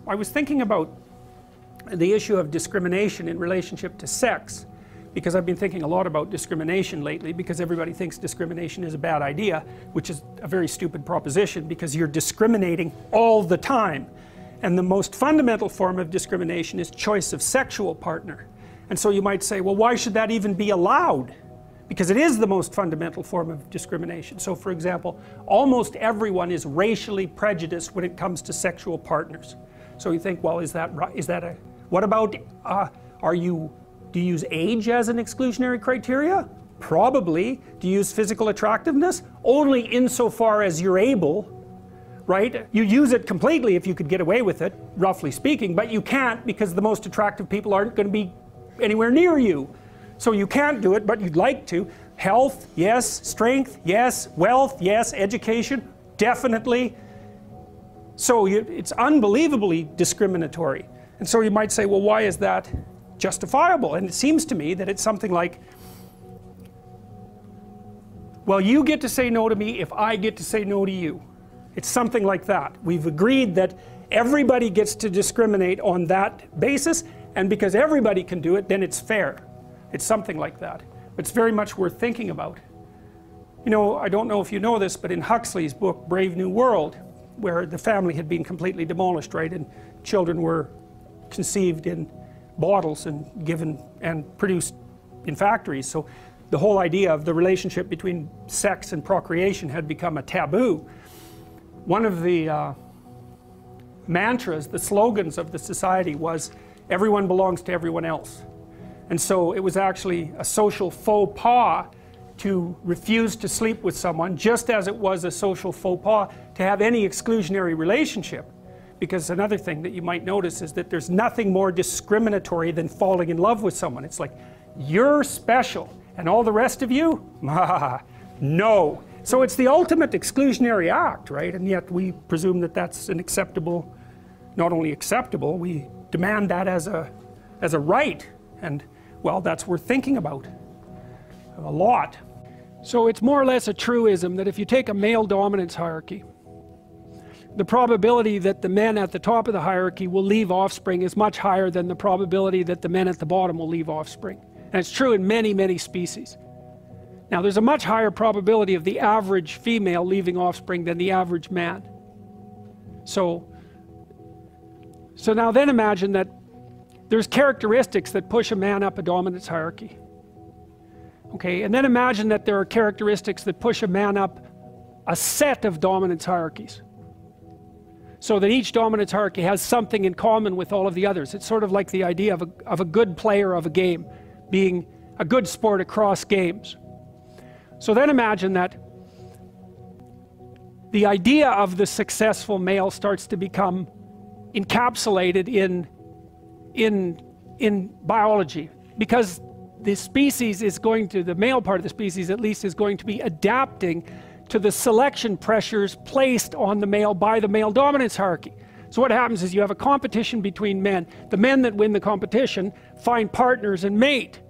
I was thinking about the issue of discrimination in relationship to sex, because I've been thinking a lot about discrimination lately, because everybody thinks discrimination is a bad idea, which is a very stupid proposition, because you're discriminating all the time. And the most fundamental form of discrimination is choice of sexual partner. And so you might say, well, why should that even be allowed? Because it is the most fundamental form of discrimination. So for example, almost everyone is racially prejudiced when it comes to sexual partners. So you think, well, is that a, what about, do you use age as an exclusionary criteria? Probably. Do you use physical attractiveness? Only insofar as you're able, right? You use it completely if you could get away with it, roughly speaking, but you can't, because the most attractive people aren't going to be anywhere near you. So you can't do it, but you'd like to. Health, yes. Strength, yes. Wealth, yes. Education, definitely. So it's unbelievably discriminatory. And so you might say, well, why is that justifiable? And it seems to me that it's something like, well, you get to say no to me if I get to say no to you. It's something like that. We've agreed that everybody gets to discriminate on that basis, and because everybody can do it, then it's fair. It's something like that. It's very much worth thinking about. You know, I don't know if you know this, but in Huxley's book, Brave New World, where the family had been completely demolished, right, and children were conceived in bottles and given and produced in factories, so the whole idea of the relationship between sex and procreation had become a taboo. One of the mantras, the slogans of the society was, everyone belongs to everyone else. And so it was actually a social faux pas to refuse to sleep with someone, just as it was a social faux pas to have any exclusionary relationship. Because another thing that you might notice is that there's nothing more discriminatory than falling in love with someone. It's like, you're special, and all the rest of you? No. So it's the ultimate exclusionary act, right? And yet we presume that that's an acceptable, not only acceptable, we demand that as a right. And well, that's worth thinking about a lot. So it's more or less a truism that if you take a male dominance hierarchy, the probability that the men at the top of the hierarchy will leave offspring is much higher than the probability that the men at the bottom will leave offspring. And it's true in many, many species. Now there's a much higher probability of the average female leaving offspring than the average man. So now then imagine that there's characteristics that push a man up a dominance hierarchy. Okay, and then imagine that there are characteristics that push a man up a set of dominance hierarchies. So that each dominance hierarchy has something in common with all of the others. It's sort of like the idea of a good player of a game being a good sport across games. So then imagine that the idea of the successful male starts to become encapsulated in biology, because the species is going to, the male part of the species at least, is going to be adapting to the selection pressures placed on the male by the male dominance hierarchy. So what happens is you have a competition between men. The men that win the competition find partners and mate.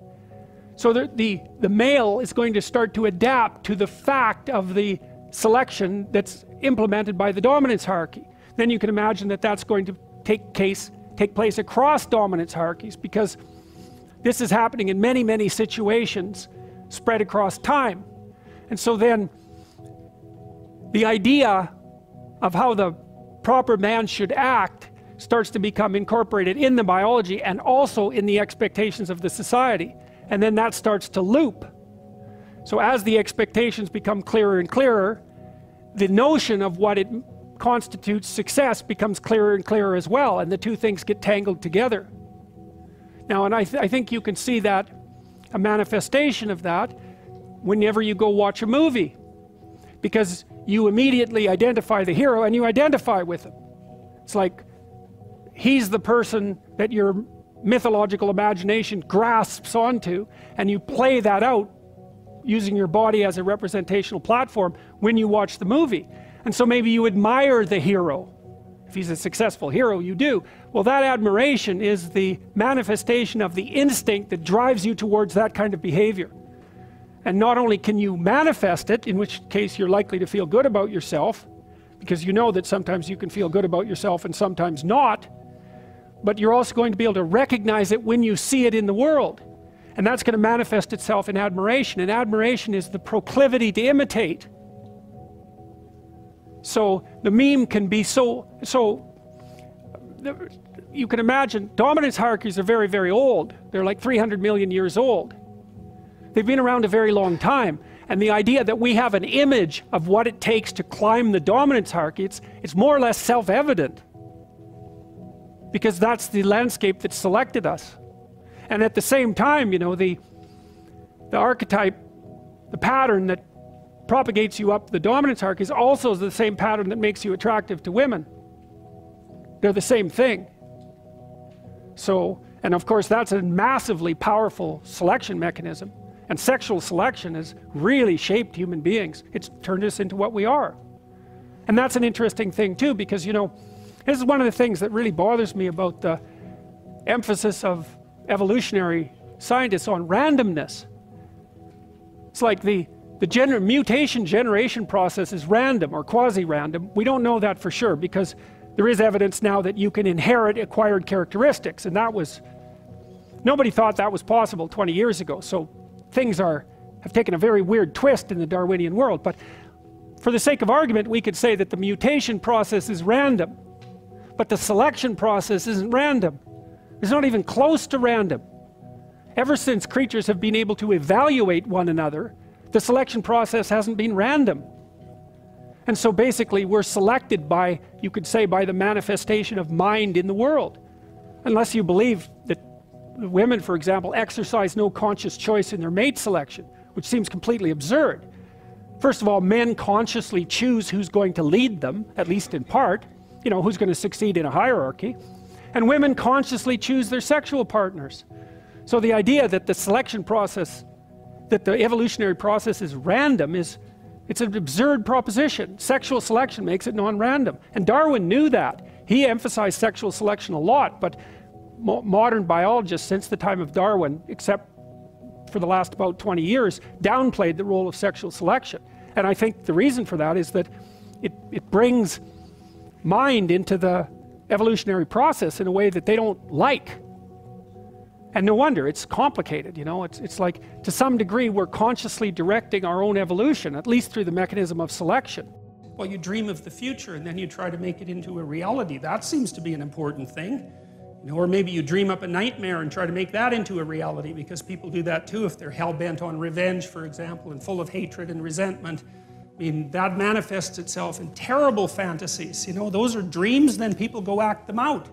So the male is going to start to adapt to the fact of the selection that's implemented by the dominance hierarchy. Then you can imagine that that's going to take place across dominance hierarchies, because this is happening in many, many situations spread across time. And so then the idea of how the proper man should act starts to become incorporated in the biology and also in the expectations of the society. And then that starts to loop. So as the expectations become clearer and clearer, the notion of what it constitutes success becomes clearer and clearer as well, and the two things get tangled together. Now, and I think you can see that, a manifestation of that, whenever you go watch a movie, because you immediately identify the hero and you identify with him. It's like he's the person that your mythological imagination grasps onto, and you play that out using your body as a representational platform when you watch the movie. And so maybe you admire the hero. If he's a successful hero, you do. Well, that admiration is the manifestation of the instinct that drives you towards that kind of behavior. And not only can you manifest it, in which case you're likely to feel good about yourself, because you know that sometimes you can feel good about yourself and sometimes not, but you're also going to be able to recognize it when you see it in the world. And that's going to manifest itself in admiration. And admiration is the proclivity to imitate. So the meme can be you can imagine dominance hierarchies are very, very old. They're like 300 million years old. They've been around a very long time. And the idea that we have an image of what it takes to climb the dominance hierarchy, it's more or less self-evident. Because that's the landscape that selected us. And at the same time, you know, the archetype, the pattern that propagates you up the dominance hierarchy is also the same pattern that makes you attractive to women. They're the same thing. So, and of course that's a massively powerful selection mechanism. And sexual selection has really shaped human beings. It's turned us into what we are. And that's an interesting thing too, because, you know, this is one of the things that really bothers me about the emphasis of evolutionary scientists on randomness. It's like the mutation generation process is random or quasi-random. We don't know that for sure, because there is evidence now that you can inherit acquired characteristics, and that was, nobody thought that was possible 20 years ago. So things have taken a very weird twist in the Darwinian world. But for the sake of argument, we could say that the mutation process is random, but the selection process isn't random. It's not even close to random. Ever since creatures have been able to evaluate one another, the selection process hasn't been random. And so basically we're selected by, you could say, by the manifestation of mind in the world. Unless you believe that women, for example, exercise no conscious choice in their mate selection, which seems completely absurd. First of all, men consciously choose who's going to lead them, at least in part, you know, who's going to succeed in a hierarchy. And women consciously choose their sexual partners. So the idea that the selection process, that the evolutionary process is random, it's an absurd proposition. Sexual selection makes it non-random. And Darwin knew that. He emphasized sexual selection a lot, but modern biologists since the time of Darwin, except for the last about 20 years, downplayed the role of sexual selection. And I think the reason for that is that it brings mind into the evolutionary process in a way that they don't like. And no wonder, it's complicated, you know. It's like, to some degree, we're consciously directing our own evolution, at least through the mechanism of selection. Well, you dream of the future and then you try to make it into a reality. That seems to be an important thing. You know, or maybe you dream up a nightmare and try to make that into a reality, because people do that too if they're hell-bent on revenge, for example, and full of hatred and resentment. I mean, that manifests itself in terrible fantasies. You know, those are dreams, then people go act them out.